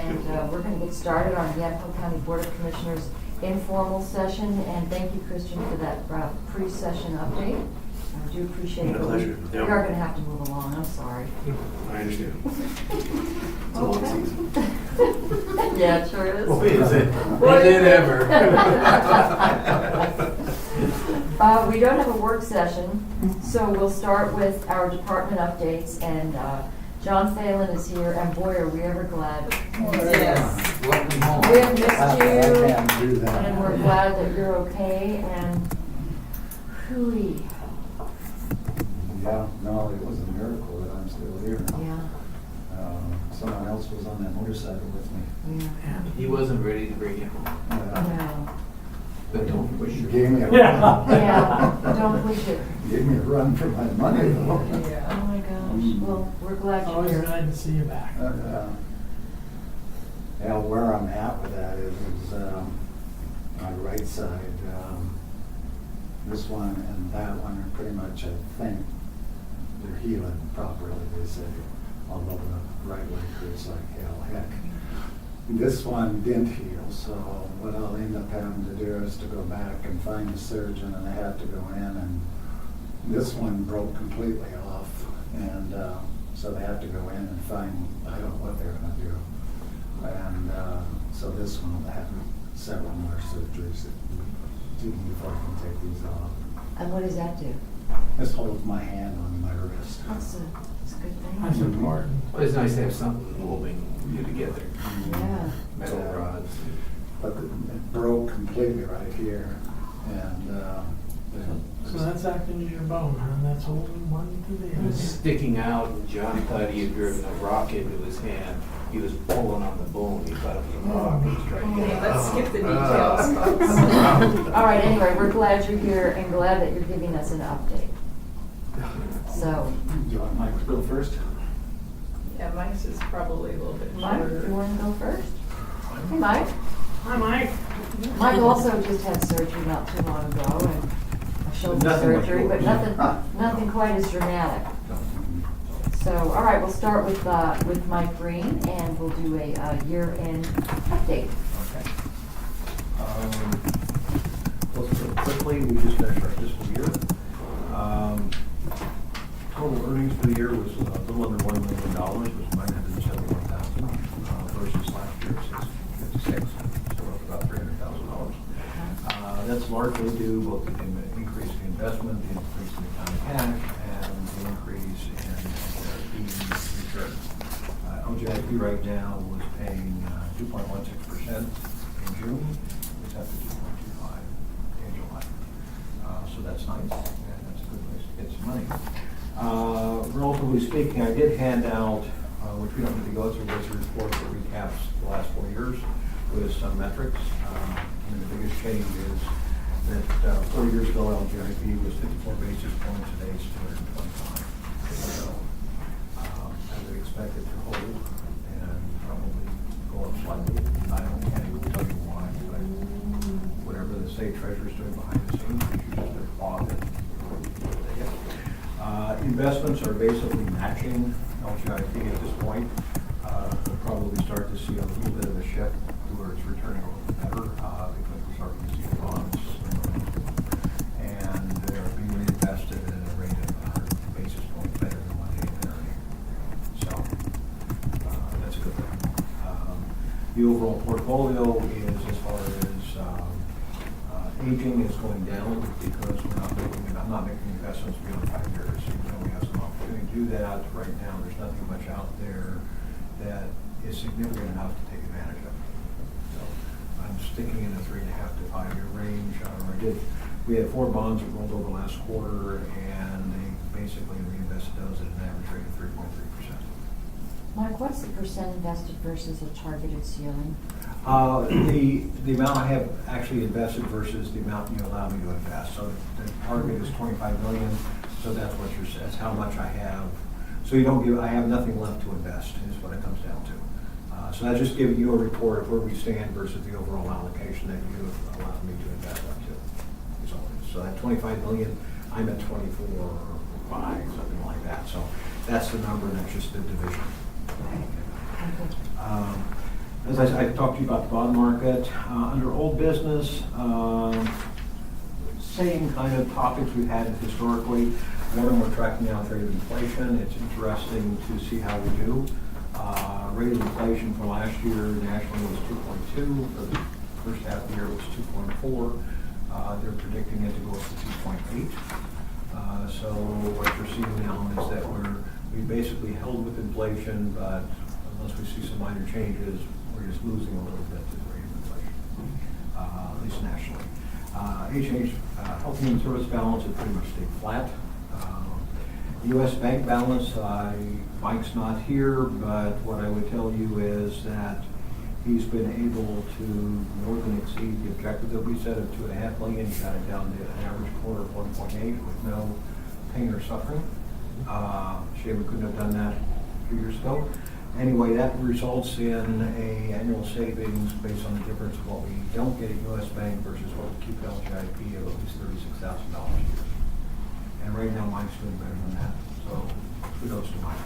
and we're going to get started on the Yavapai County Board of Commissioners informal session. And thank you, Christian, for that pre-session update. I do appreciate it. My pleasure. We are going to have to move along. I'm sorry. I understand. It's a long season. Yeah, it sure is. Boy, is it. Boy, Is it ever. We don't have a work session, so we'll start with our department updates. And John Phelan is here, and boy, are we ever glad. Yes. Welcome home. We have missed I you, can't do that. and we're glad that you're okay. And hooey. Yeah, no, it was a miracle that I'm still here. Yeah, Someone else was on that motorcycle with me. yeah. He wasn't ready to bring you home. No. But don't push You your gave me a Yeah, don't push it. gave me a run for my money though. Oh my gosh. Well, we're glad you're Always here. glad to see you back. Yeah, where I'm at with that is my right side. This one and that one are pretty much, I think, they're healing properly, they say. Although the right leg hurts like hell, heck. This one didn't heal, so what I'll end up having to do is to go back and find a surgeon, and I have to go in, and this one broke completely off, and so they have to go in and find, I don't know what they're gonna do. And so this one will have several more surgeries before I can take these off. And what does that do? This holds my hand on my wrist. That's a good That's thing. important. Well, it's nice to have something holding you together. Yeah. Metal rods. But it broke completely right here, and So that's acting as your bone, huh? That's holding one to the It was other. sticking out, and John thought he had driven a rock into his hand. He was pulling on the bone. He thought it was a rock. He was trying to get it Let's out. skip the details, folks. All right, anyway, we're glad you're here and glad that you're giving us an update. So, do you want Mike to go first? Yeah, Mike's is probably a little bit Mike, you shorter. want to go first? Hey, Mike. Hi, Mike. Mike also just had surgery not too long ago, and a shoulder Nothing like surgery, but yours. nothing quite as dramatic. So, all right, we'll start with Mike Green, and we'll do a year-end update. Okay. Let's go quickly, we just finished our fiscal year. Total earnings for the year was a little under $1 million, it was $971,000 versus last year, $656, so up about $300,000. That's largely due both to the increase in investment, the increase in the county cash, and the increase in fee return. OJIP right now was paying 2.16% in June, it's up to 2.25 in July. So that's nice, and that's a good place to get some money. Relatively speaking, I did hand out, which we don't need to go through, was a report that recaps the last 4 years with some metrics. And the biggest change is that 4 years ago, LGIP was 54 basis points, today it's 225. So I would expect it to hold and probably go up slightly. I can't even tell you why, but whatever the state treasurer is doing behind the scenes, we should just applaud it. Investments are basically matching LGIP at this point. We'll probably start to see a little bit of a shift where it's returning a little better because we're starting to see the bonds and they're being reinvested at a rate of 100 basis points better than what they've been earning. So that's a good thing. The overall portfolio is, as far as aging, is going down because I'm not making investments beyond 5 years. Even though we have some opportunity to do that, right now there's nothing much out there that is significant enough to take advantage of. So I'm sticking in the 3.5 to 5 year range. We had 4 bonds that rolled over last quarter, and they basically reinvested those at an average rate of 3.3%. Mike, what's the percent invested versus a targeted ceiling? The amount I have actually invested versus the amount you allow me to invest. So the target is 25 million. So that's that's how much I have. So I have nothing left to invest is what it comes down to. So that's just giving you a report of where we stand versus the overall allocation that you have allowed me to invest up to. So that 25 million, I'm at 24.5, something like that. So that's the number, and that's just the division. As I talked to you about the bond market, under old business, same kind of topics we've had historically. One, we're tracking out rate of inflation. It's interesting to see how we do. Rate of inflation for last year nationally was 2.2. For the first half of the year it was 2.4. They're predicting it to go up to 2.8. So what you're seeing now is that we basically held with inflation, but unless we see some minor changes, we're just losing a little bit to the rate of inflation, at least nationally. H&H Health and Human Service balance has pretty much stayed flat. U.S. bank balance, Mike's not here, but what I would tell you is that he's been able to more than exceed the objective that we set of $2.5 million. He got it down to an average quarter of 1.8 with no pain or suffering. Shame we couldn't have done that a few years ago. Anyway, that results in a annual savings based on the difference of what we don't get at U.S. Bank versus what we keep at LGIP of at least $36,000 a year. And right now, Mike's doing better than that. So kudos to Mike.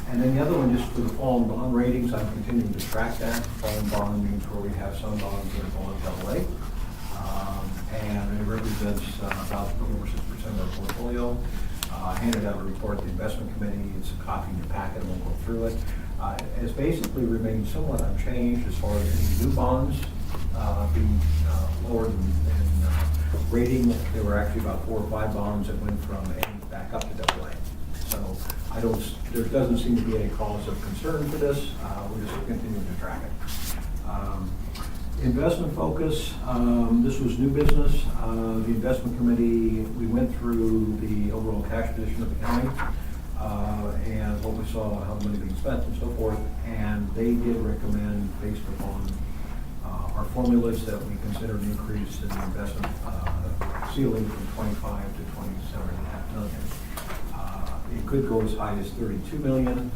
And then the other one, just for the fallen bond ratings, I'm continuing to track that. Fallen bond means where we have some bonds that are below AA. And it represents about over 6% of our portfolio. I handed out a report to the investment committee. It's a copy in your packet. I won't go through it. It has basically remained somewhat unchanged as far as any new bonds being lower than rating. There were actually about 4 or 5 bonds that went from A back up to AA. So there doesn't seem to be any cause of concern for this. We're just continuing to track it. Investment focus, this was new business. The investment committee, we went through the overall cash position of the county and what we saw, how the money being spent and so forth. And they did recommend, based upon our formulas, that we consider an increase in the investment ceiling from 25 to 27.5 million. It could go as high as 32 million.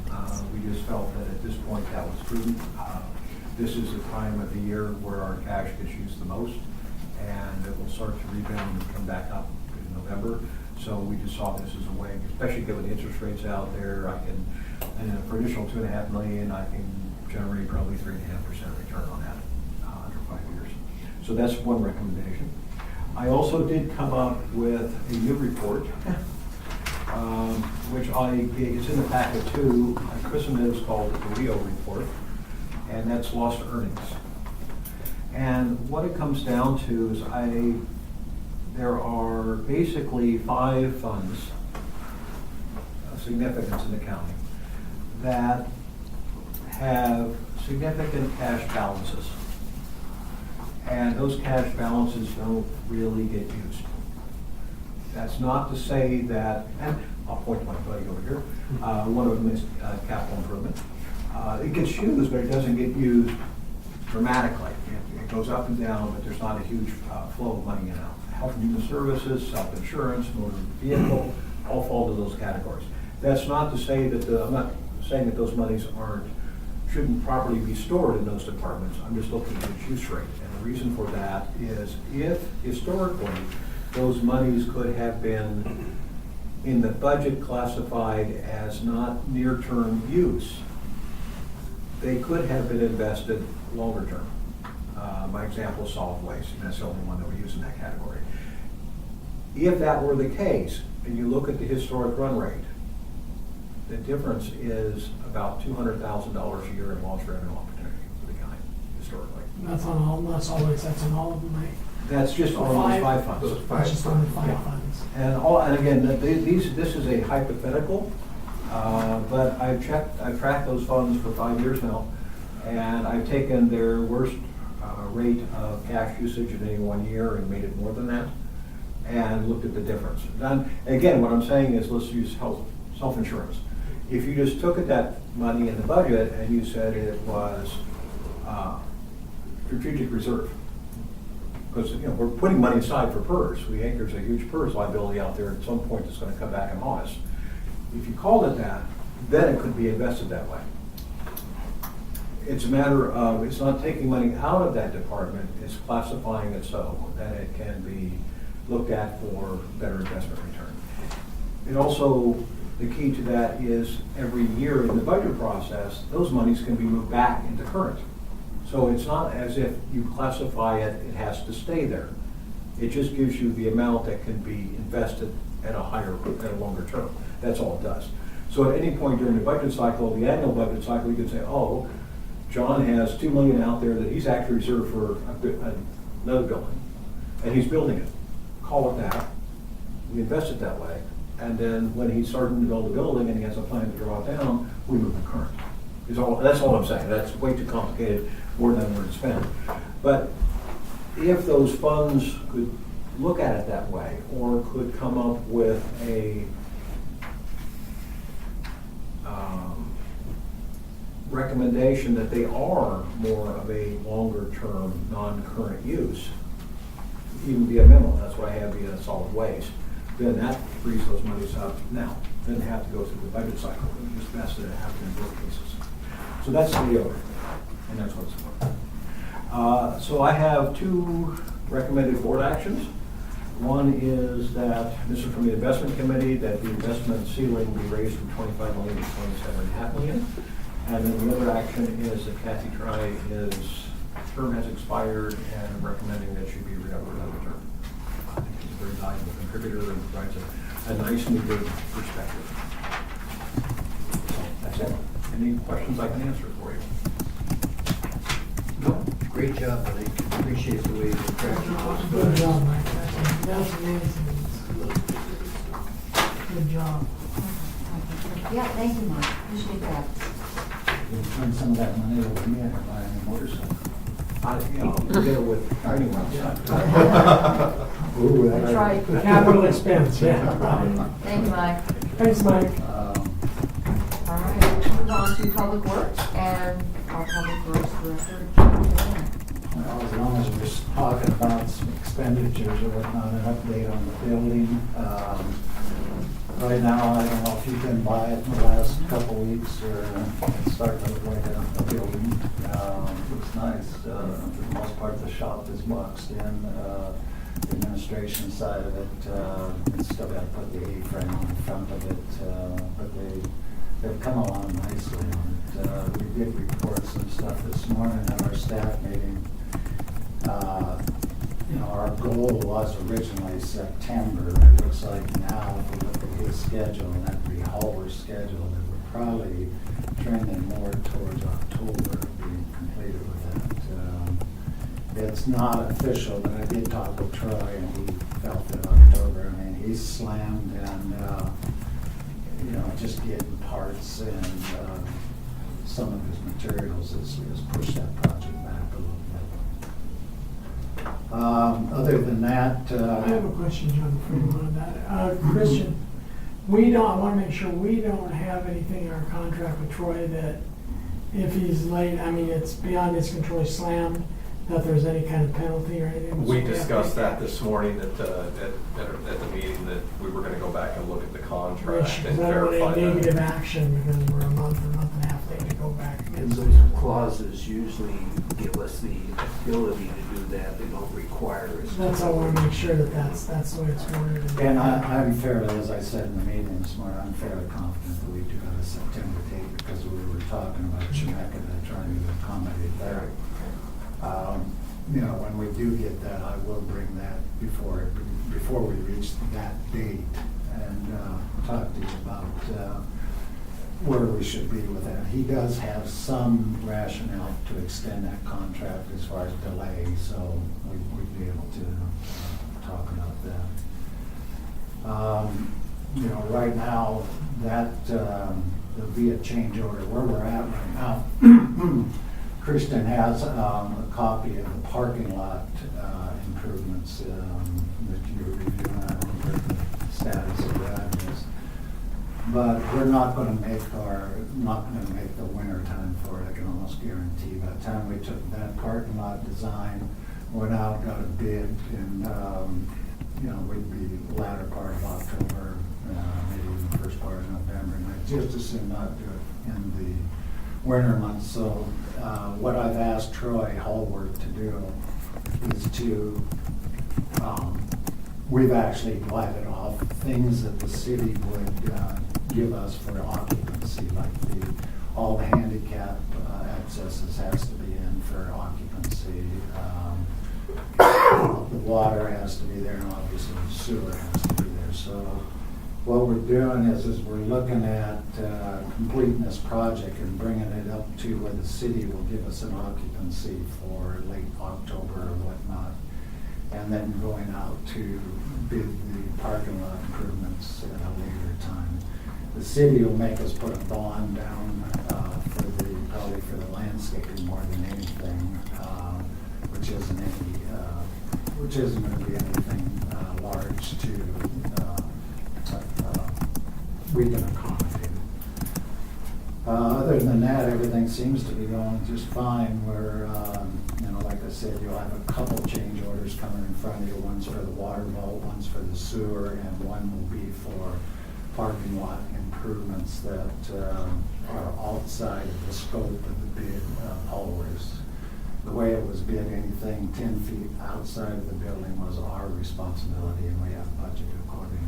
We just felt that at this point that was prudent. This is the time of the year where our cash gets used the most, and it will start to rebound and come back up in November. So we just saw this as a way, especially given the interest rates out there, and for additional $2.5 million, I can generate probably 3.5% return on that under 5 years. So that's one recommendation. I also did come up with a new report, which it's in the packet too. I christened it as called the Rio report, and that's lost earnings. And what it comes down to is there are basically 5 funds of significance in the county that have significant cash balances. And those cash balances don't really get used. That's not to say that, and I'll point to my buddy over here, one of them is capital improvement. It gets used, but it doesn't get used dramatically. It goes up and down, but there's not a huge flow of money in and out. Health and Human Services, self-insurance, motor vehicle, all fall to those categories. That's not to say that I'm not saying that those monies shouldn't properly be stored in those departments. I'm just looking at its use rate. And the reason for that is if historically those monies could have been in the budget classified as not near-term use, they could have been invested longer term. My example is solid waste, and that's the only one that we use in that category. If that were the case, and you look at the historic run rate, the difference is about $200,000 a year in lost revenue opportunity for the county, historically. That's on all, that's always, that's on all of them, right? That's just on those 5 funds. Those 5 That's just on the 5 Yeah. funds. And again, this is a hypothetical, but I've tracked those funds for 5 years now, and I've taken their worst rate of cash usage in any one year and made it more than that, and looked at the difference. Then, again, what I'm saying is let's use self-insurance. If you just took that money in the budget and you said it was strategic reserve, because we're putting money aside for PERS. We think there's a huge PERS liability out there at some point that's going to come back and haunt us. If you called it that, then it could be invested that way. It's a matter of, it's not taking money out of that department, it's classifying it so that it can be looked at for better investment return. It also the key to that is every year in the budget process, those monies can be moved back into current. So it's not as if you classify it, it has to stay there. It just gives you the amount that can be invested at a longer term. That's all it does. So at any point during the budget cycle, the annual budget cycle, you can say, oh, John has $2 million out there that he's actually reserved for another building, and he's building it. Call it that. We invest it that way. And then when he's starting to build a building and he has a plan to draw it down, we move the current. That's all I'm saying. That's way too complicated, more than we're to spend. But if those funds could look at it that way, or could come up with a recommendation that they are more of a longer-term, non-current use, even via memo, that's why I have via solid waste, then that frees those monies up now. Doesn't have to go through the budget cycle, it just has to happen in both cases. So that's the order, and that's what's for. So I have two recommended board actions. One is that, this is from the investment committee, that the investment ceiling be raised from 25 million to 27.5 million. And then the other action is that Kathy Try, his term has expired, and recommending that she be re-up for another term. I think he's a very valuable contributor and provides a nice new good perspective. So that's it. Any questions I can answer for you? No, great job, I think. Appreciate the way you practice. Good job, Mike. That's amazing. Good job. Yeah, thank you, Mike, appreciate that. We'll turn some of that money over to me and buy a new motorcycle. Together with anyone. Ooh, That's right. Capital expense, yeah. Thank you, Mike. Thanks, Mike. All right, let's move on to Public Works and our Public Works Director, John Taylor. Well, as long as we're talking about some expenditures or whatnot, an update on the building. Right now, I don't know if you've been by it in the last couple of weeks, or it's starting to look like a building. Looks nice. For the most part, the shop is boxed in. The administration side of it, it's still got to put the A-frame on the front of it, but they've come along nicely on it. We did report some stuff this morning at our staff meeting. Our goal was originally September. It looks like now, if we look at his schedule, and that'd be Hallworth's schedule, that we're probably trending more towards October being completed with that. It's not official, but I did talk with Troy, and he felt that October. I mean, he's slammed, and just getting parts and some of his materials has pushed that project back a little bit. Other than that, I have a question, John, before you go on that. Christian, I want to make sure we don't have anything in our contract with Troy that if he's late, I mean, it's beyond his control, he's slammed, that there's any kind of penalty or anything. We discussed that this morning at the meeting, that we were gonna go back and look at the contract Which, and I don't verify want any that. negative action because we're a month and a half late to go back And against those it. clauses usually give us the ability to do that, they don't require us. That's how I want to make sure that that's the way it's worded. and I'm fairly, as I said in the meeting this morning, I'm fairly confident that we do have a September date because we were talking about Chemeketa trying to accommodate that. When we do get that, I will bring that before we reach that date and talk to you about where we should be with that. He does have some rationale to extend that contract as far as delay, so we'd be able to talk about that. Right now, that there'll be a change order where we're at right now. Christian has a copy of the parking lot improvements that you're reviewing. I don't know what the status of that is. But we're not going to make the winter time for it, I can almost guarantee. By the time we took that parking lot design, went out, got a bid, and we'd be the latter part of October, maybe even the first part of November, and I'd just as soon not do it in the winter months. So what I've asked Troy Hallworth to do is to, we've actually divided off things that the city would give us for occupancy, like all the handicap accesses has to be in for occupancy. The water has to be there, and obviously the sewer has to be there. So what we're doing is we're looking at completing this project and bringing it up to where the city will give us an occupancy for late October or whatnot, and then going out to bid the parking lot improvements at a later time. The city will make us put a bond down probably for the landscaping more than anything, which isn't going to be anything large to we can accommodate it. Other than that, everything seems to be going just fine. Where, like I said, you'll have a couple change orders coming in front of you. One's for the water vault, one's for the sewer, and one will be for parking lot improvements that are outside of the scope of the bid always. The way it was bid, anything 10 feet outside of the building was our responsibility, and we have budgeted accordingly.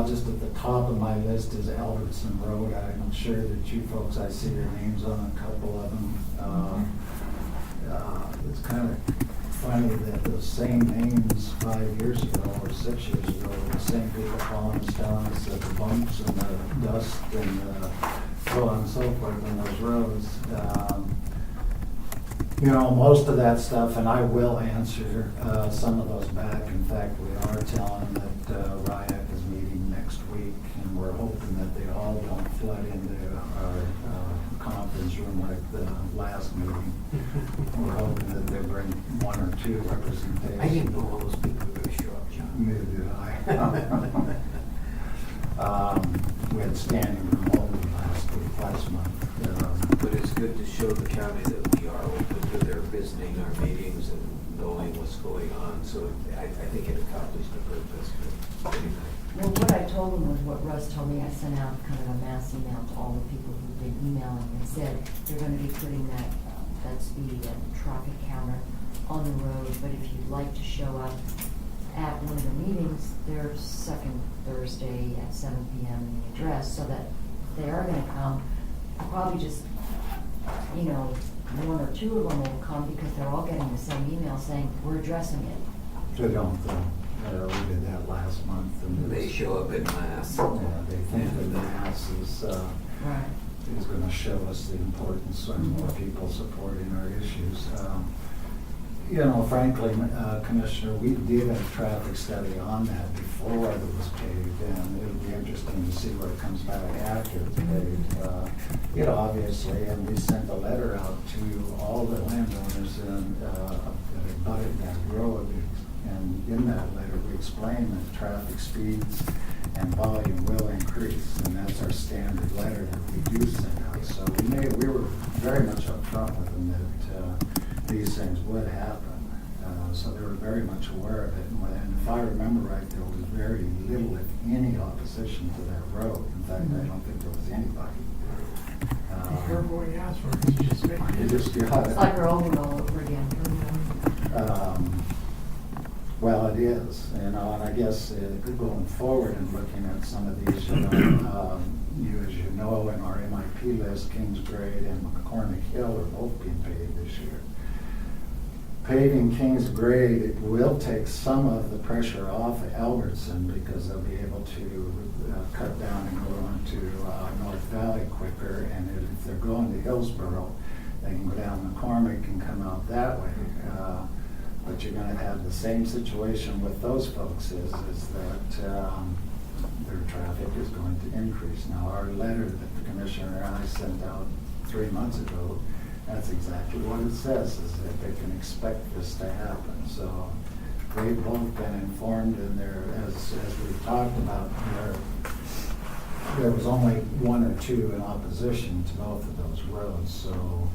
Just at the top of my list is Albertson Road. I'm sure that you folks, I see your names on a couple of them. It's kind of funny that the same names 5 years ago or 6 years ago were the same people calling us, telling us that the bumps and the dust and so on and so forth on those roads. Most of that stuff, and I will answer some of those back. In fact, we are telling that RIAC is meeting next week, and we're hoping that they all don't flood into our conference room like the last meeting. We're hoping that they bring one or two representations. I didn't know all those people were going to show up, John. Neither did I. We had standing room only last month. But it's good to show the county that we are open to their visiting our meetings and knowing what's going on. So I think it accomplished the purpose. But anyway. Well, what I told them was what Russ told me. I sent out kind of a mass email to all the people who've been emailing and said they're going to be putting that speed and traffic counter on the road. But if you'd like to show up at one of the meetings, they're second Thursday at 7 p.m. in the address, so that they are going to come. Probably just, one or two of them will come because they're all getting the same email saying, we're addressing it. They don't we did that last month. And They show up in mass. Yeah, they think that the mass is Right. going to show us the importance of more people supporting our issues. Frankly, Commissioner, we did a traffic study on that before it was paved, and it'll be interesting to see what it comes back after it's paved. Obviously, and we sent a letter out to all the landowners that abutted that road, and in that letter, we explained that traffic speeds and volume will increase, and that's our standard letter that we do send out. So we were very much upfront with them that these things would happen. So they were very much aware of it. And if I remember right, there was very little, if any, opposition to that road. In fact, I don't think there was anybody. Careful what you ask for, because you just make You just got it. It's like we're opening all over again. Well, it is, and I guess going forward and looking at some of these, as you know, in our MIP list, Kingsgrade and McCormick Hill are both being paved this year. Paving Kingsgrade, it will take some of the pressure off of Albertson because they'll be able to cut down and go on to North Valley quicker, and if they're going to Hillsborough, they can go down McCormick and come out that way. But you're going to have the same situation with those folks is that their traffic is going to increase. Now, our letter that the Commissioner and I sent out 3 months ago, that's exactly what it says, is that they can expect this to happen. So they've both been informed, and as we've talked about, there was only one or two in opposition to both of those roads. So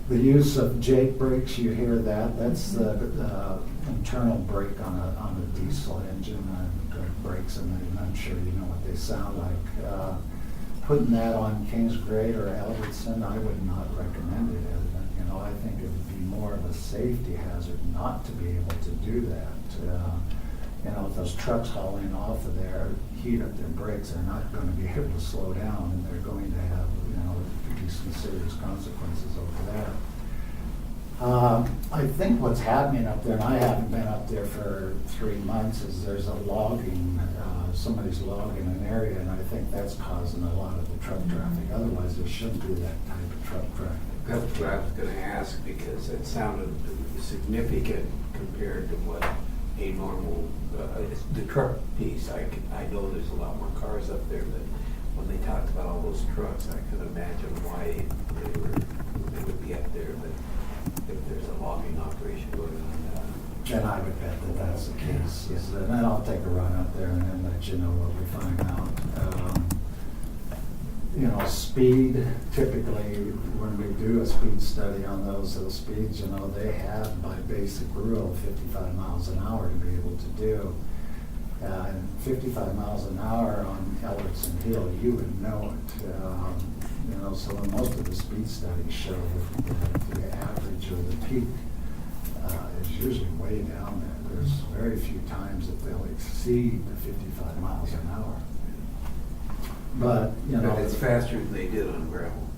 the use of Jake brakes, you hear that? That's the internal brake on a diesel engine. Brakes, and I'm sure you know what they sound like. Putting that on Kingsgrade or Albertson, I would not recommend it. I think it would be more of a safety hazard not to be able to do that. you know, if those trucks hauling off of there heat up their brakes, they're not gonna be able to slow down, and they're going to have, you know, pretty some serious consequences over that. I think what's happening up there, and I haven't been up there for 3 months, is there's a logging, somebody's logging an area, and I think that's causing a lot of the truck traffic. Otherwise, there shouldn't be that type of truck traffic. That's what I was gonna ask, because it sounded significant compared to what a normal, the truck piece. I know there's a lot more cars up there, but when they talked about all those trucks, I could imagine why they would be up there, but if there's a logging operation going on. And I would bet that that's the case. And then I'll take a run up there and then let you know what we find out. You know, speed, typically, when we do a speed study on those speeds, you know, they have by basic rule 55 miles an hour to be able to do. And 55 miles an hour on Ellertson Hill, you would know it. You know, so most of the speed studies show that the average or the peak is usually way down there. There's very few times that they'll exceed the 55 miles an hour. But, you know. But it's faster than they did on gravel.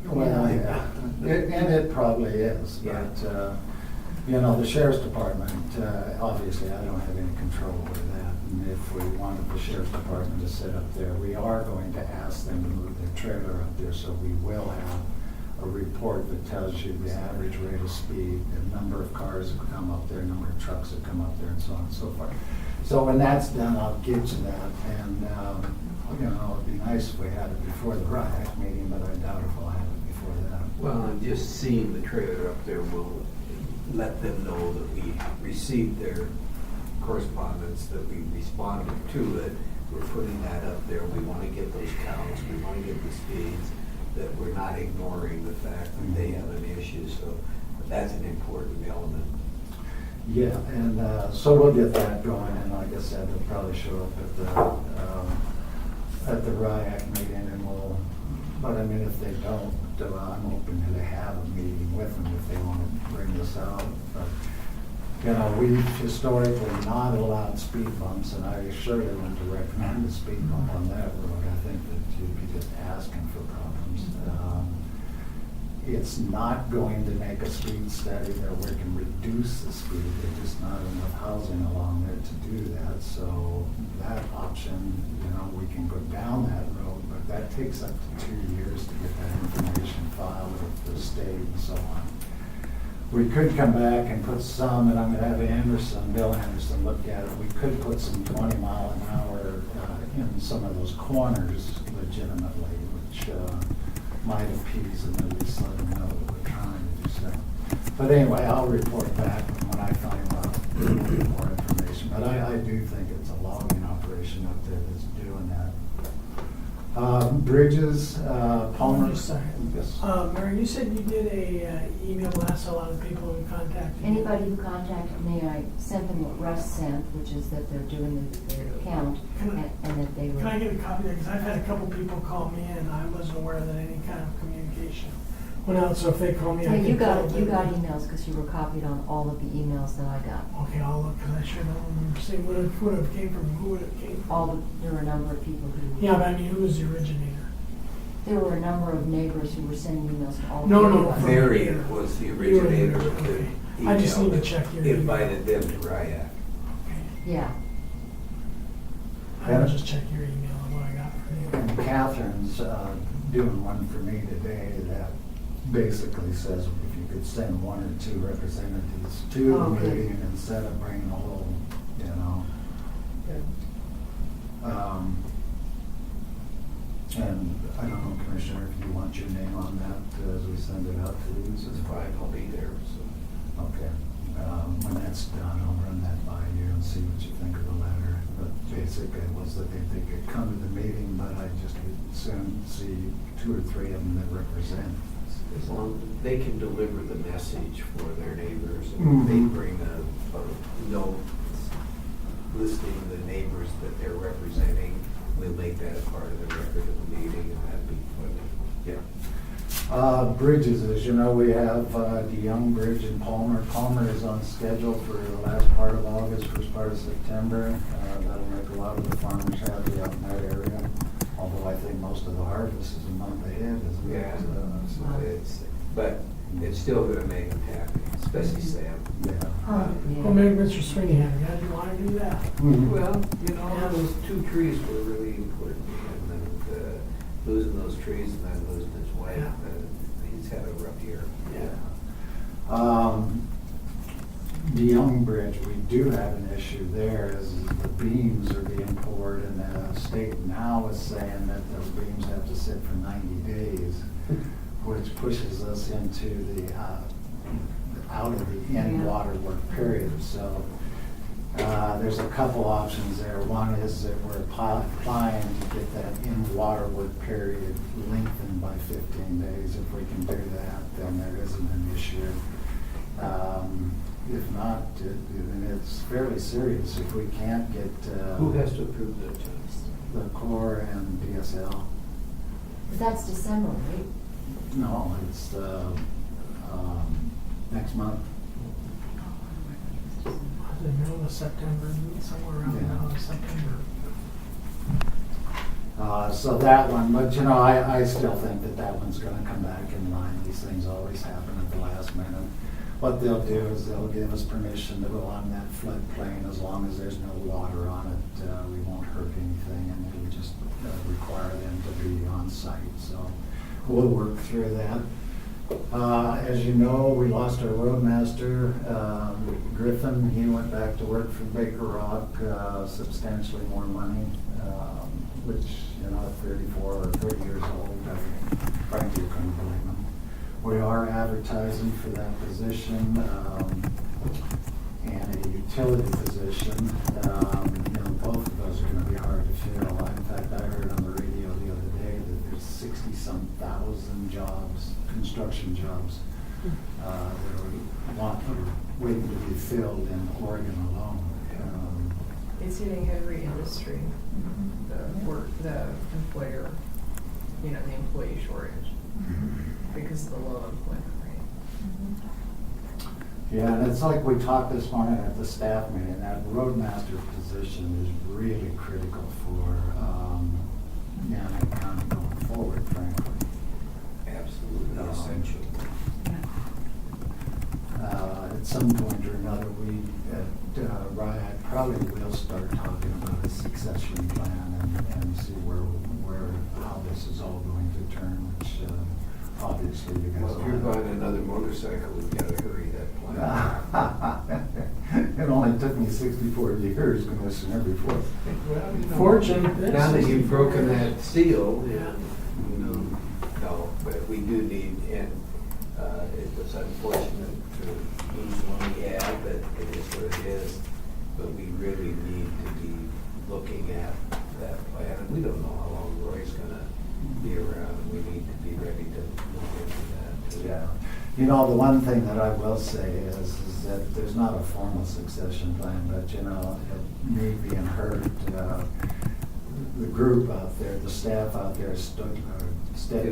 Well, yeah, and it probably is, Yeah. but, you know, the sheriff's department, obviously, I don't have any control over that. And if we wanted the sheriff's department to sit up there, we are going to ask them to move their trailer up there, so we will have a report that tells you the average rate of speed, the number of cars that come up there, number of trucks that come up there, and so on and so forth. So when that's done, I'll get you that, and, you know, it'd be nice if we had it before the RIAC meeting, but I doubt if we'll have it before that. Well, and just seeing the trailer up there will let them know that we received their correspondence, that we responded to it. We're putting that up there. We want to get those counts. We want to get the speeds, that we're not ignoring the fact that they have an issue. So that's an important element. Yeah, and so we'll get that going, and like I said, they'll probably show up at the RIAC meeting, and we'll, but I mean, if they don't, I'm open to have a meeting with them if they want to bring this out. But, you know, we've historically not allowed speed bumps, and I surely wouldn't recommend a speed bump on that road. I think that you'd be just asking for problems. It's not going to make a speed study that we can reduce the speed. There's just not enough housing along there to do that. So that option, you know, we can go down that road, but that takes up to 2 years to get that information filed with the state and so on. We could come back and put some, and I'm going to have Bill Anderson look at it. We could put some 20 mile an hour in some of those corners legitimately, which might appease them, at least let them know that we're trying to do so. But anyway, I'll report back when I find out more information. But I do think it's a logging operation up there that's doing that. Bridges, Palmer. Just a second. Yes. Mary, you said you did a email blast to a lot of people who contacted you. Anybody who contacted me, I sent them what Russ sent, which is that they're doing their count, and that they were. Can I get a copy of that? Because I've had a couple people call me and I wasn't aware that any kind of communication went out, so if they call me, I Yeah, can. you got tell them. emails because you were copied on all of the emails that I got. Okay, I'll look, because I sure don't remember seeing what it came from, who it came from. There were a number of people who. Yeah, but I mean, who was the originator? There were a number of neighbors who were sending emails to all. No, three no, of us. from- Mary was the originator of the Okay. email. I just need to that check your email. invited them to RIAC. Okay. Yeah. I'll just check your email and what I got from you. And Catherine's doing one for me today that basically says if you could send 1 or 2 representatives to the Oh, good. meeting instead of bringing a whole, you know. And I don't know, Commissioner, if you want your name on that as we send it out to you. It's fine, I'll be there, so. Okay. When that's done, I'll run that by you and see what you think of the letter. But basically, it was that they could come to the meeting, but I just would soon see 2 or 3 of them that represent. As long as they can deliver the message for their neighbors, and they bring a note listing the neighbors that they're representing, we'll make that a part of the record of the meeting, and that'd be fun. Yeah. Bridges, as you know, we have the Young Bridge in Palmer. Palmer is on schedule for the last part of August, first part of September. That'll make a lot of the farmers happy out in that area, although I think most of the harvest is a month ahead, isn't it? Yeah, So, but it's still gonna make them happy, especially Sam. yeah. Well, maybe Mr. Sweeney had a guy, do you want to do that? Mhm. Well, you know, those 2 trees were really important to him, and losing those trees and then losing his wife, Yeah. he's had a rough year. The Young Bridge, we do have an issue there, is the beams are being poured, and the state now is saying that those beams have to sit for 90 days, which pushes us into the, out of the in-water work period. So there's a couple options there. One is that we're applying to get that in-water work period lengthened by 15 days. If we can do that, then there isn't an issue. If not, it's fairly serious. If we can't get Who has to approve that, John? the Corps and DSL. But that's December, right? No, it's next month. Was it middle of September, somewhere around the middle of September? So that one, but you know, I still think that that one's gonna come back in line. These things always happen at the last minute. What they'll do is they'll give us permission to go on that floodplain as long as there's no water on it. We won't hurt anything, and we just require them to be on site. So we'll work through that. As you know, we lost our roadmaster, Griffin. He went back to work for Baker Rock, substantially more money, which, you know, at 34 or 30 years old, frankly, you couldn't blame him. We are advertising for that position, and a utility position. You know, both of those are gonna be hard to fill. In fact, I heard on the radio the other day that there's 60-some thousand jobs, construction jobs, that are waiting to be filled in Oregon alone. It's hitting every industry, the employer, you know, the employee shortage, because of the low employment rate. Yeah, and it's like we talked this morning at the staff meeting, that roadmaster position is really critical for Yannick County going forward, frankly. Absolutely essential. At some point or another, we at RIAD probably will start talking about a succession plan and see how this is all going to turn, which obviously you guys. Well, if you're all buying another motorcycle, we've gotta hurry that plan. It only took me 64 years, Commissioner, before. Fortune. Now that you've broken that seal, Yeah. you know, no, but we do need, and it was unfortunate to lose one we had, but it is what it is. But we really need to be looking at that plan, and we don't know how long Roy's gonna be around, and we need to be ready to look into that too. Yeah. You know, the one thing that I will say is that there's not a formal succession plan, but you know, me being heard, the group out there, the staff out there stepped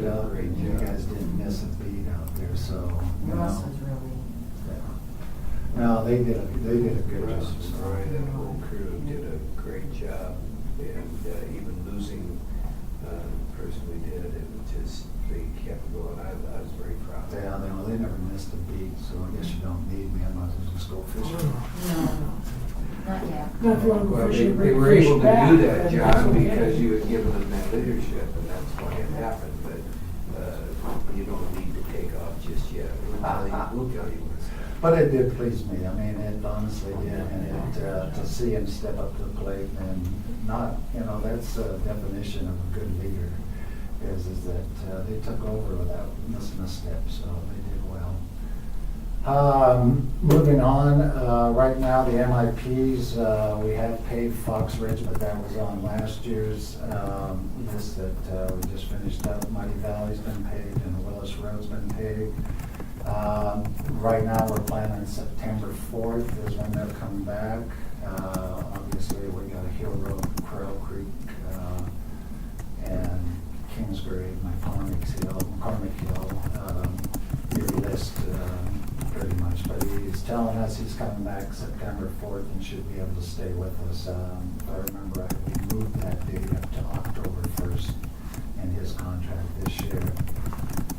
up, and you guys didn't miss a beat out there, so, you Russ know. was really, Yeah. No, they did a good job. Russ and Roy, that whole crew did a great job, and even losing the person we did, it was just, they kept going. I was very proud. Yeah, they never missed a beat, so I guess you don't need me, I might as well just go fishing. no, not yet. Now, if you want to go Well, fishing, they bring were fish able to back, do that, then that's John, okay. because you had given them that leadership, and that's why it happened, but you don't need to take off just yet. We'll tell you what's happening. But it did please me, I mean, it honestly did, and to see him step up to the plate and not, you know, that's a definition of a good leader, is that they took over without missing a step, so they did well. Moving on, right now, the MIPs, we have paid Fox Ridge, but that was on last year's list that we just finished up. Mighty Valley's been paid, and Willis Road's been paid. Right now, we're planning September 4th is when they're coming back. Obviously, we got a Hill Road, Crow Creek, and Kingsbury, McCormick Hill, list, pretty much, but he's telling us he's coming back September 4th and should be able to stay with us. If I remember right, we moved that date up to October 1st in his contract this year.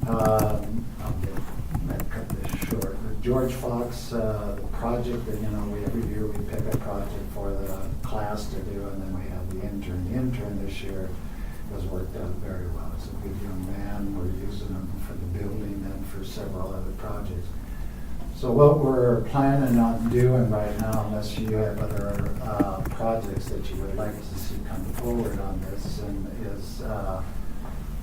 I'll cut this short. With George Fox, the project that, every year we pick a project for the class to do, and then we have the intern. The intern this year has worked out very well. He's a good young man. We're using him for the building and for several other projects. So what we're planning on doing right now, unless you have other projects that you would like to see come forward on this, and is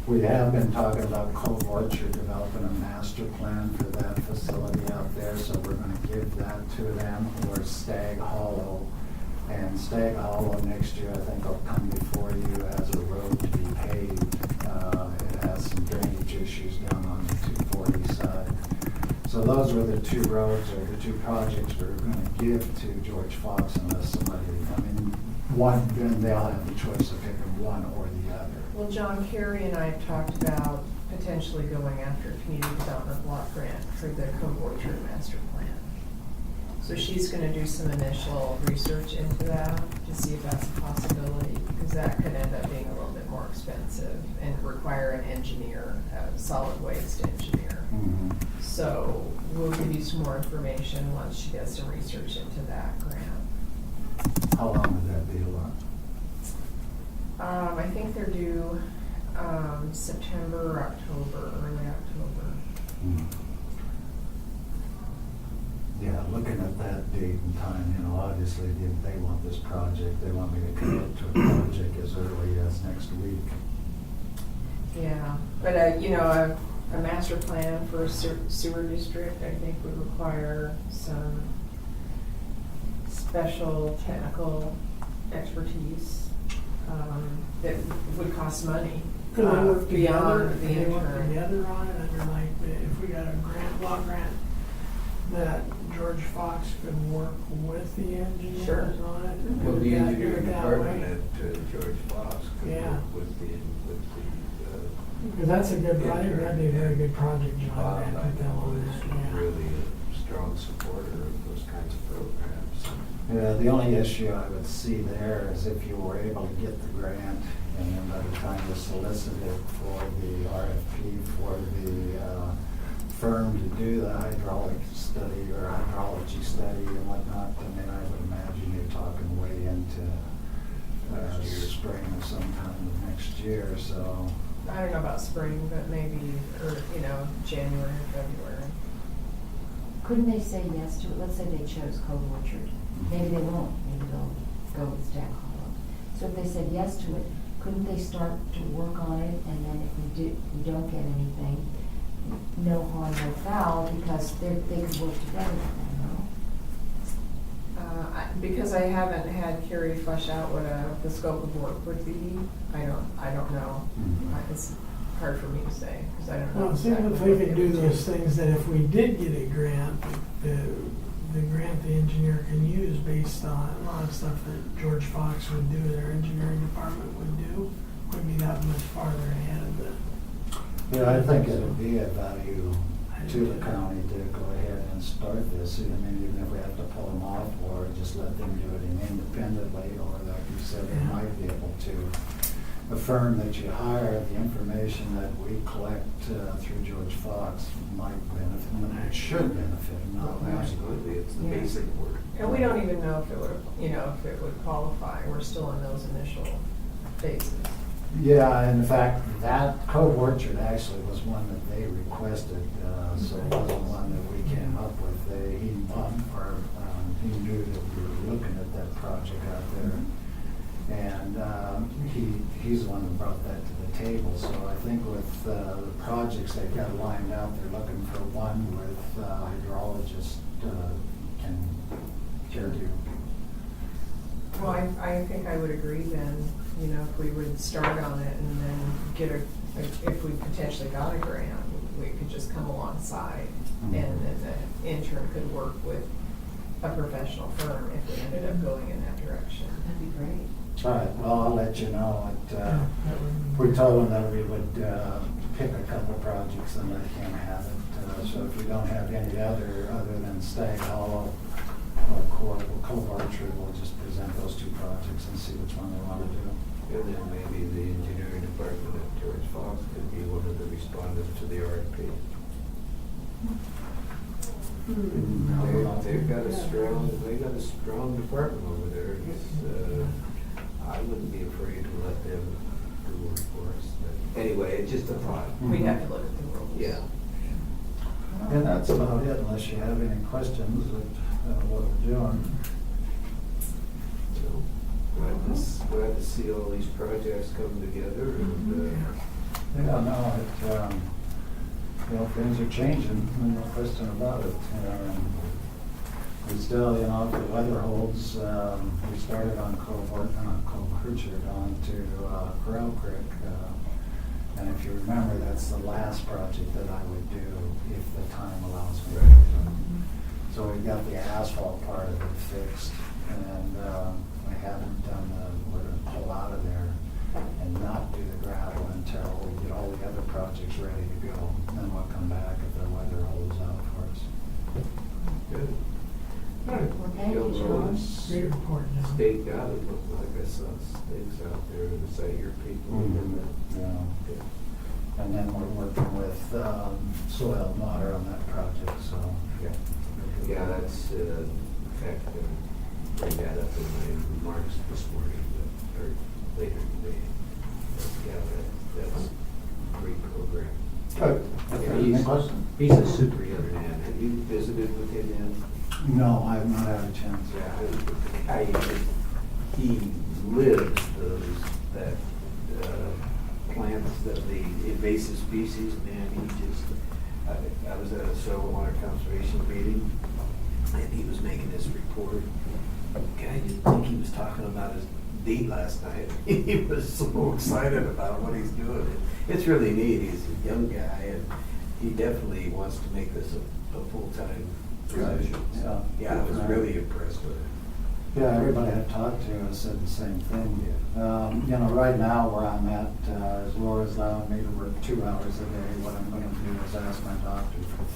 we have been talking about Cove Orchard developing a master plan for that facility out there, so we're going to give that to them, or Stag Hollow. And Stag Hollow next year, I think, will come before you as a road to be paved. It has some drainage issues down on the 240 side. So those were the two roads, or the two projects we were going to give to George Fox, unless somebody, one, then they'll have the choice of picking one or the other. Well, John, Kerry and I have talked about potentially going after a community development block grant for the Cove Orchard master plan. So she's gonna do some initial research into that to see if that's a possibility, because that could end up being a little bit more expensive and require an engineer, a solid waste engineer. Mm-hmm. So we'll give you some more information once she does some research into that grant. How long would that be, Laura? I think they're due September or October, early October. Yeah, looking at that date and time, obviously if they want this project, they want me to commit to a project as early as next week. Yeah, but a master plan for a sewer district, I think would require some special technical expertise that would cost money Could they work together? beyond the Could they work intern. together on it? If we got a block grant, that George Fox could work with the engineers Sure. on it? Well, the Would that do engineering it that department way? at George Fox could Yeah. work with the Because that's a good, I think that'd be a very good project, John. Bob, I'd I put that know, on is that, yeah. really a strong supporter of those kinds of programs. Yeah, the only issue I would see there is if you were able to get the grant, and then by the time you solicited for the RFP for the firm to do the hydraulic study or hydrology study and whatnot, I would imagine you're talking way into Next year. spring or sometime of next year, so. I don't know about spring, but maybe, or, January or February. Couldn't they say yes to it? Let's say they chose Cove Orchard. Maybe they won't, maybe they'll go with Stag Hollow. So if they said yes to it, couldn't they start to work on it, and then if we don't get anything, no harm, no foul, because they could work together, no? Because I haven't had Carrie flesh out what the scope of work would be, I don't know. It's hard for me to say, because I don't know. Well, see if exactly they what could do would those things that if we did get a grant, the grant the engineer can use based on a lot of stuff that George Fox would do, their engineering department would do, would be that much farther ahead of the. Yeah, I think it would be of value to the county to go ahead and start this. Even if we have to pull them off or just let them do it independently, or like you said, they Yeah. might be able to. The firm that you hire, the information that we collect through George Fox might benefit them, and it should benefit them. Oh, absolutely, it's the Yeah. basic work. And we don't even know if it would, if it would qualify. We're still in those initial phases. Yeah, in fact, that Cove Orchard actually was one that they requested, so it wasn't one that we came up with. He knew that we were looking at that project out there, and he's the one that brought that to the table. So I think with the projects they've got lined up, they're looking for one with hydrologist can do. Well, I think I would agree then, if we would start on it and then if we potentially got a grant, we could just come alongside and then the intern could work with a professional firm if we ended up going in that direction. That'd be great. All right, well, I'll let you know. That would- We told them that we would pick a couple projects weeks, then they can't have it. So if you don't have any other than Stag Hollow or Cove Orchard, we'll just present those two projects and see which one they want to do. And then maybe the engineering department at George Fox could be one of the respondents to the RFP. They've got a strong department over there. I wouldn't be afraid to let them do work for us. But anyway, it's just a thought. We have to look at the rules. Yeah. And that's about it, unless you have any questions of what we're doing. So, glad to see all these projects come together and, Yeah, no, things are changing, no question about it. We still, if the weather holds, we started on Cove Orchard on to Corral Creek. And if you remember, that's the last project that I would do if the time allows me. Right. So we've got the asphalt part of it fixed, and we haven't done we're gonna pull out of there and not do the gravel until we get all the other projects ready to go. Then we'll come back if the weather holds out for us. good. Well, thank you, John. Great report, John. Staked out, it looked like I saw stakes out there to say your people. Yeah. And then we're working with Soil and Water on that project, so. Yeah, that's, in fact, bring that up in my remarks this morning, or later today. Yeah, that's a great program. Good. Yeah, he's a super young man. Have you visited with him yet? No, I have not had a chance. Yeah, the guy, he lives that plants, the invasive species, man, he just, I was at a soil and water conservation meeting, and he was making this report. Guy didn't think he was talking about his date last night. He was so excited about what he's doing. It's really neat. He's a young guy, and he definitely wants to make this a full-time position. So, yeah, I was really impressed with it. Yeah, everybody I talked to said the same thing. Right now where I'm at, as Laura's allowing me to work 2 hours a day, what I'm going to do is ask my doctor for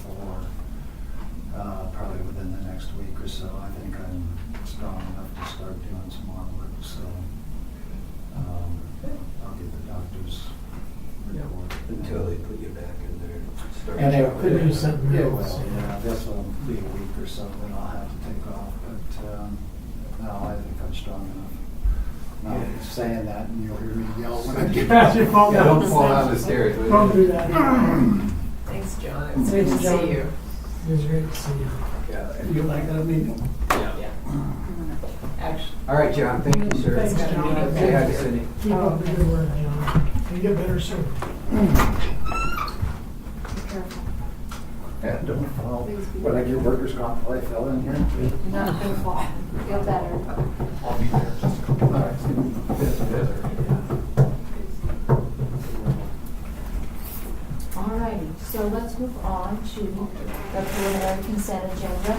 4, probably within the next week or so. I think I'm strong enough to start doing some more work, so I'll get the doctor's report. Until they put you back in there. Start And shopping. Could do something Yeah, else. well, yeah, this will be a week or so, then I'll have to take off, but, no, I think I'm strong enough. Now, saying that, and you'll hear me yell when I get As you fall Yeah, down don't fall down the stairs. will you? Don't do that. Thanks, John. It's Thanks, good to John. see you. It was great to see you. Yeah. You like that meeting? Yeah. Actually, All right, John, thank you, sir. Thanks, John. Say hi to Cindy. Keep up the good work, John. You get better soon. Yeah, don't fall. What, like your workers' comp play fell in here? Not gonna fall. Feel better. I'll be there just a couple All right. Alrighty, so let's move on to the preliminary consent agenda.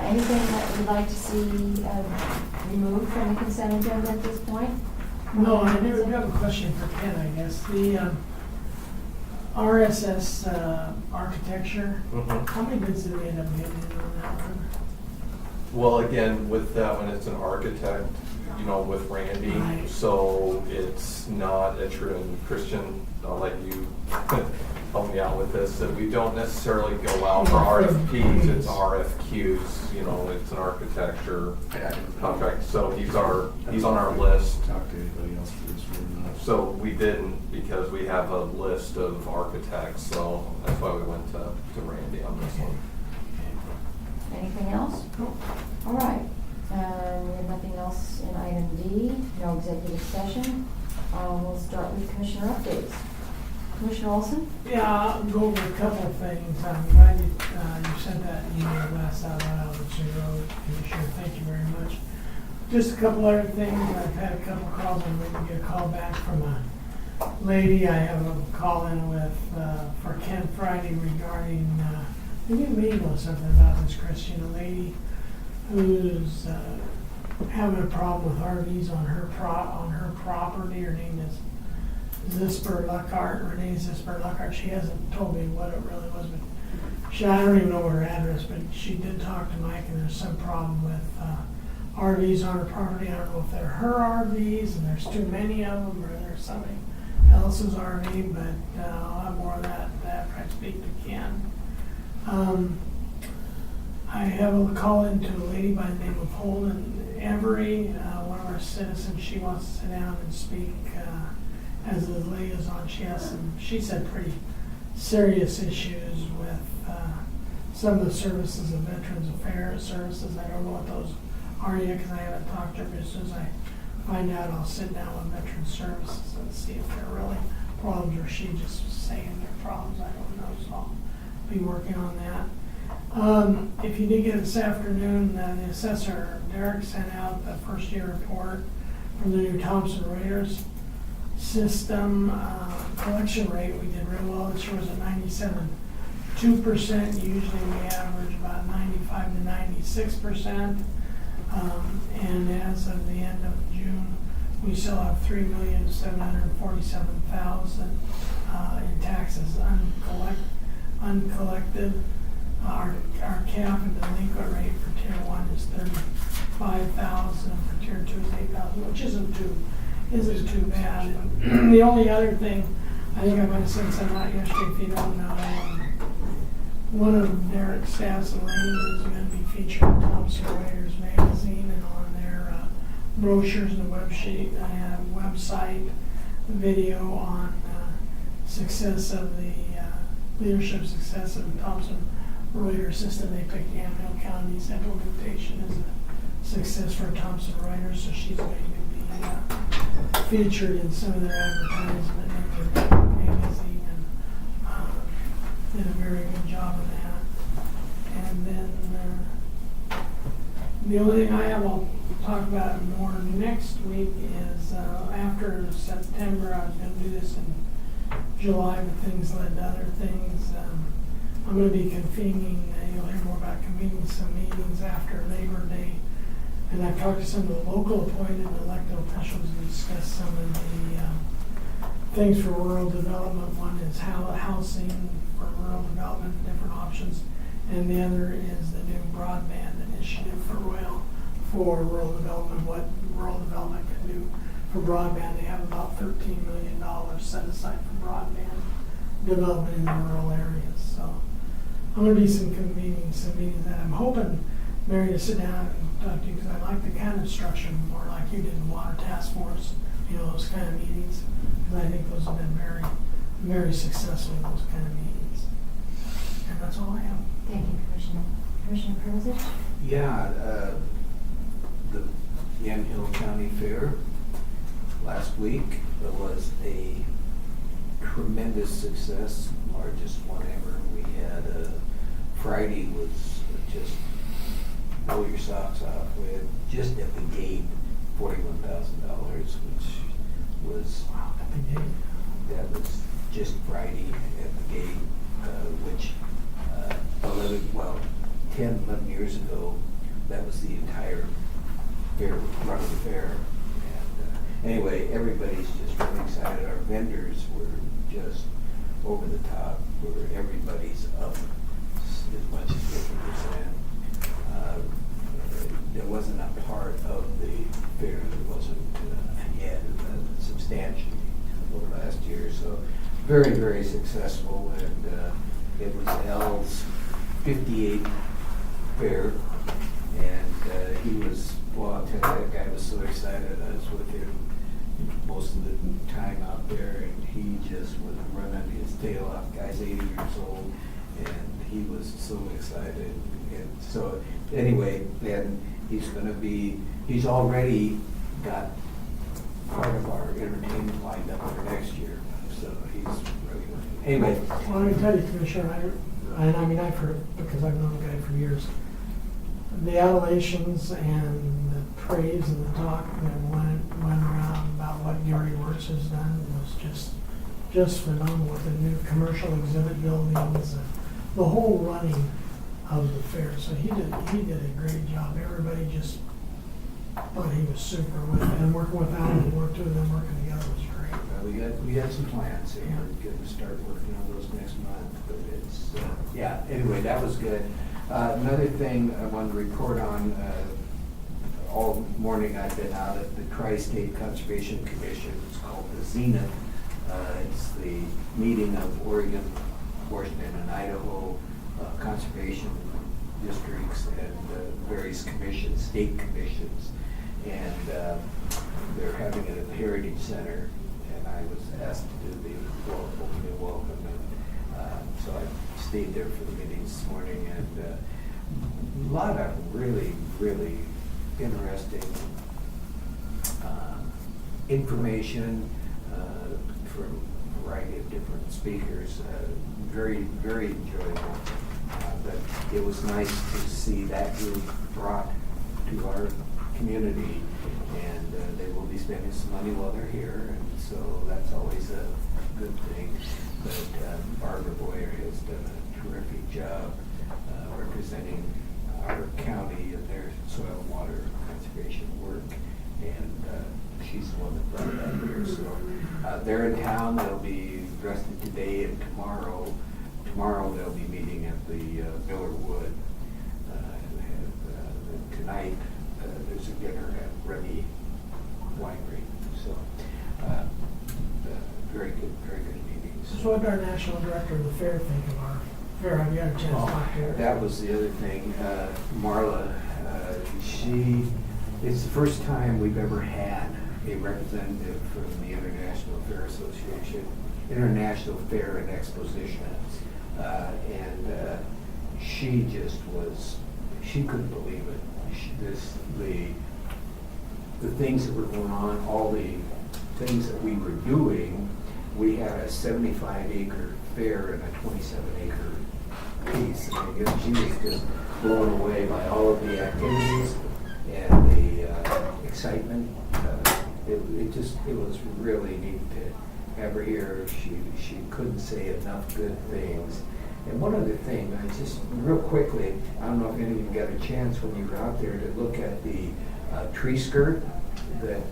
Anything that you'd like to see removed from the consent agenda at this point? No, I do have a question for Ken, I guess. The RSS architecture, how many bids did we end up getting on that one? Well, again, with that one, it's an architect, with Randy, Right. so it's not a true, and Christian, I'll let you help me out with this, that we don't necessarily go out for RFPs, it's RFQs, it's an architecture contract, so he's on our list. Talk to anybody else for this one. So we didn't, because we have a list of architects, so that's why we went to Randy on this one. Anything else? All right. We have nothing else in item D, no executive session. We'll start with commissioner updates. Commissioner Olson? Yeah, I'll go over a couple of things. I'm glad you sent that email last out on Albertson Road, Commissioner. Thank you very much. Just a couple other things. I've had a couple calls. I'm waiting to get a call back from a lady. I have a call in with for Ken Friday regarding. You may know something about this, Christian. A lady who's having a problem with RVs on her property. Her name is Renee Zisper-Luckhart, she hasn't told me what it really was, but I don't even know her address, but she did talk to Mike, and there's some problem with RVs on her property. I don't know if they're her RVs and there's too many of them, or there's somebody else's RV, but I'll have more of that after I speak to Ken. I have a call into a lady by the name of Holden Every, one of our citizens. She wants to sit down and speak as a liaison. She said pretty serious issues with some of the services of Veterans Affairs services. I don't know what those are yet because I haven't talked to her, but as soon as I find out, I'll sit down with Veterans Services and see if they're really problems or she just saying they're problems. I don't know, so I'll be working on that. If you did get it this afternoon, the assessor, Derek, sent out the first year report from the new Thomson Reuters system. Collection rate, we did real well. This year was at 97.2%. Usually we average about 95 to 96%. And as of the end of June, we still have $3,747,000 in taxes uncollected. Our cap and delinquent rate for tier 1 is 35,000, for tier 2 is 8,000, which isn't too bad. And the only other thing, I think I might have said something out yesterday, if you don't know, one of Derek's staff's Elaine is going to be featured in Thomson Reuters magazine and on their brochures and the website video on success of the leadership success of the Thomson Reuters system. They picked Yamhill County's implementation as a success for Thomson Reuters, so she's going to be featured in some of their advertisement in their magazine, and did a very good job of that. And then the only thing I have, I'll talk about more next week, is after September. I was going to do this in July, but things led to other things. I'm going to be convening, you'll hear more about convening some meetings after Labor Day. And I've talked to some of the local appointed and elected officials to discuss some of the things for rural development. One is housing for rural development, different options. And the other is the new broadband initiative for rural development, what rural development can do for broadband. They have about $13 million set aside for broadband development in the rural areas. So I'm going to be convening some meetings that I'm hoping, Mary, to sit down and talk to you, because I like the kind of structure more like you did in Water Task Force, those kind of meetings, because I think those have been very, very successful, those kind of meetings. And that's all I have. Thank you, Commissioner. Commissioner Prevasic? Yeah, the Yamhill County Fair last week was a tremendous success, largest one ever. We had Friday was just blow your socks off. We had just at the gate $41,000, which was At the gate. That was just Friday at the gate, which 10, 11 years ago, that was the entire fair, run of the fair. And anyway, everybody's just really excited. Our vendors were just over the top, where everybody's up as much as 50%. There wasn't a part of the fair that wasn't ahead substantially over last year. So very, very successful, and it was L's 58th fair, and he was, well, I'll tell you, that guy was so excited. I was with him most of the time out there, and he just was running his tail off. Guy's 80 years old, and he was so excited. And so anyway, then he's already got part of our entertainment lined up for next year. So he's really, anyway. Well, let me tell you, Commissioner, I've heard, because I've known the guy for years, the adulations and the praise and the talk that went around about what Gary Wirtz has done was just phenomenal, with the new commercial exhibit buildings, the whole running of the fair. So he did a great job. Everybody just thought he was super with it. And working with Alan, two of them working together was great. we got some plans, and we're gonna start working on those next month, but it's, yeah, anyway, that was good. Another thing I wanted to report on, all morning I've been out at the Tri-State Conservation Commission. It's called the Zenith. It's the meeting of Oregon, Washington, and Idaho conservation districts and various commissions, state commissions. And they're having it at the Heritage Center, and I was asked to do the opening welcome. And so I stayed there for the meeting this morning, and a lot of really, really interesting information from a variety of different speakers. Very, very enjoyable. But it was nice to see that group brought to our community, and they will be spending some money while they're here, and so that's always a good thing. But Barbara Boyer has done a terrific job representing our county in their soil and water conservation work, and she's the one that brought that here. So they're in town. They'll be rested today and tomorrow. Tomorrow they'll be meeting at the Miller Wood. And tonight there's a dinner at Remy Winery. So very good meetings. So what did our national director of the fair think of our fair? Have you had a chance to talk to her? That was the other thing. Marla, it's the first time we've ever had a representative from the International Fair Association, International Fair and Expositions. And she just she couldn't believe it. The things that were going on, all the things that we were doing. We had a 75-acre fair and a 27-acre piece. I mean, she was just blown away by all of the activities and the excitement. It was really neat to have her here. She couldn't say enough good things. And one other thing, just real quickly, I don't know if any of you got a chance when you were out there to look at the tree skirt that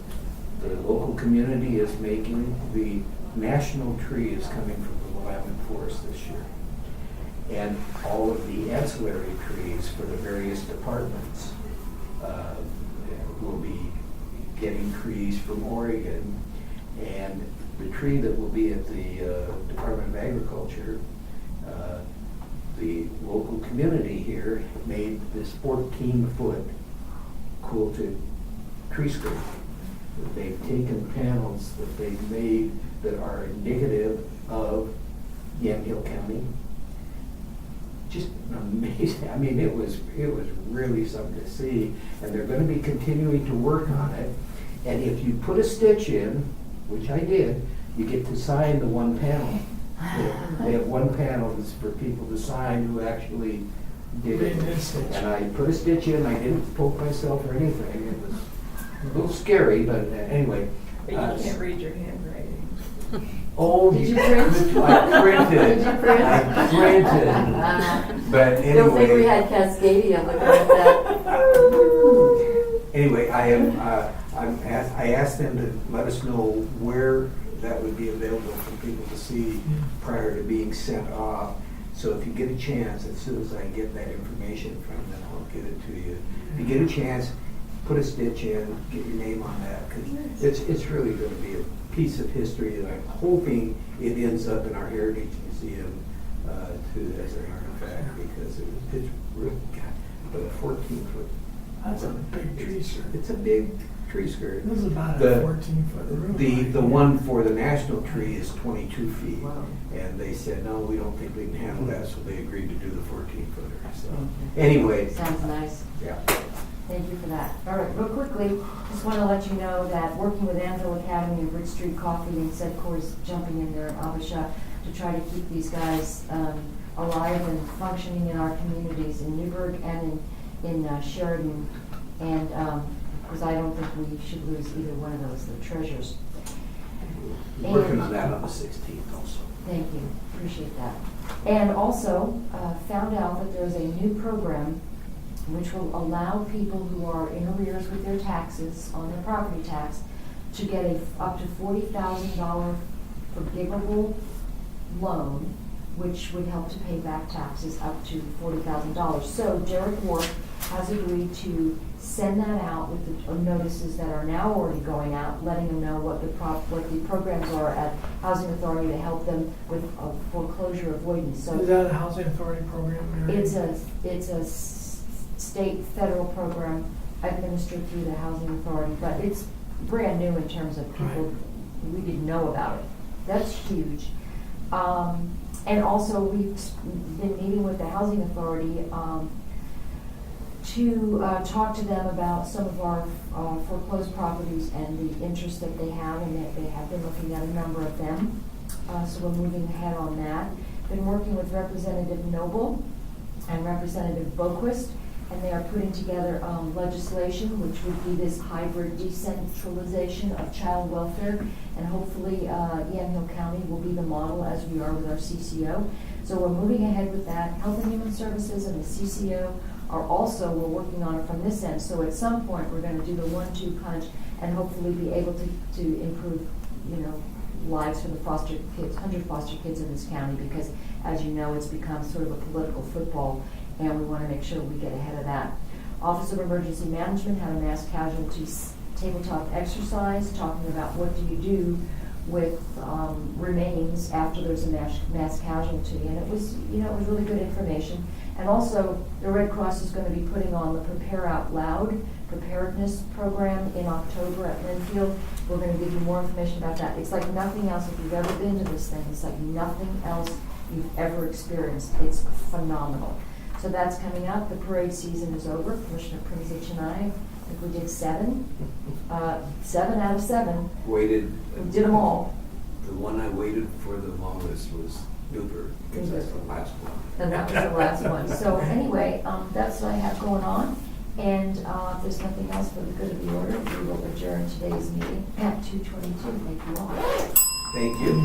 the local community is making. The national tree is coming from the Willamette Forest this year. And all of the ancillary trees for the various departments will be getting trees from Oregon. And the tree that will be at the Department of Agriculture, the local community here made this 14-foot quilted tree skirt. They've taken panels that they've made that are indicative of Yamhill County. Just amazing. I mean, it was really something to see, and they're going to be continuing to work on it. And if you put a stitch in, which I did, you get to sign the one panel. They have one panel that's for people to sign who actually did it. And I put a stitch in. I didn't poke myself or anything. It was a little scary, but anyway. But you can't read your handwriting. Oh, Did you print? I printed. Did you print? I printed. But anyway. Don't think we had Cascadia looking at that. Anyway, I asked them to let us know where that would be available for people to see prior to being sent off. So if you get a chance, as soon as I get that information from them, I'll get it to you. If you get a chance, put a stitch in, get your name on that, because it's really going to be a piece of history, and I'm hoping it ends up in our Heritage Museum as an artifact, because it's really, but a 14-foot. That's a big tree skirt. It's a big tree skirt. This is about a 14-foot room. The one for the national tree is 22 feet. Wow. And they said, no, we don't think we can handle that, so they agreed to do the 14-footer. So anyway. Sounds nice. Yeah. Thank you for that. All right, real quickly, just want to let you know that working with Anvil Academy and Bridge Street Coffee and Sedcor is jumping in there, Abisha, to try to keep these guys alive and functioning in our communities in Newburgh and in Sheridan. And because I don't think we should lose either one of those. They're treasures. We're working on that on the 16th also. Thank you. Appreciate that. And also found out that there's a new program which will allow people who are in arrears with their taxes on their property tax to get up to $40,000 forgivable loan, which would help to pay back taxes up to $40,000. So Derek Work has agreed to send that out with the notices that are now already going out, letting them know what the programs are at Housing Authority to help them with foreclosure avoidance. So Is that a housing authority program, Mary? it's a state, federal program administered through the Housing Authority, but it's brand new in terms of people, we didn't know about it. That's huge. And also, we've been meeting with the Housing Authority to talk to them about some of our foreclosed properties and the interest that they have, and that they have been looking at a number of them. So we're moving ahead on that. Been working with Representative Noble and Representative Boquist, and they are putting together legislation which would be this hybrid decentralization of child welfare, and hopefully Yamhill County will be the model as we are with our CCO. So we're moving ahead with that. Health and Human Services and the CCO are also, we're working on it from this end. So at some point, we're going to do the 1-2 punch and hopefully be able to improve, lives for the foster kids, 100 foster kids in this county, because as you know, it's become sort of a political football, and we want to make sure we get ahead of that. Office of Emergency Management had a mass casualties tabletop exercise talking about what do you do with remains after there's a mass casualty, and it was really good information. And also, the Red Cross is going to be putting on the Prepare Out Loud preparedness program in October at Linfield. We're going to give you more information about that. It's like nothing else. If you've ever been to this thing, it's like nothing else you've ever experienced. It's phenomenal. So that's coming up. The parade season is over. Commissioner Primzich and I think we did 7. 7 out of 7. Waited. We did them all. The one I waited for the longest was Newburgh, because that's the last one. And that was the last one. So anyway, that's what I have going on. And if there's nothing else for the good of the order, we will adjourn today's meeting at 2:22. Thank you all. Thank you.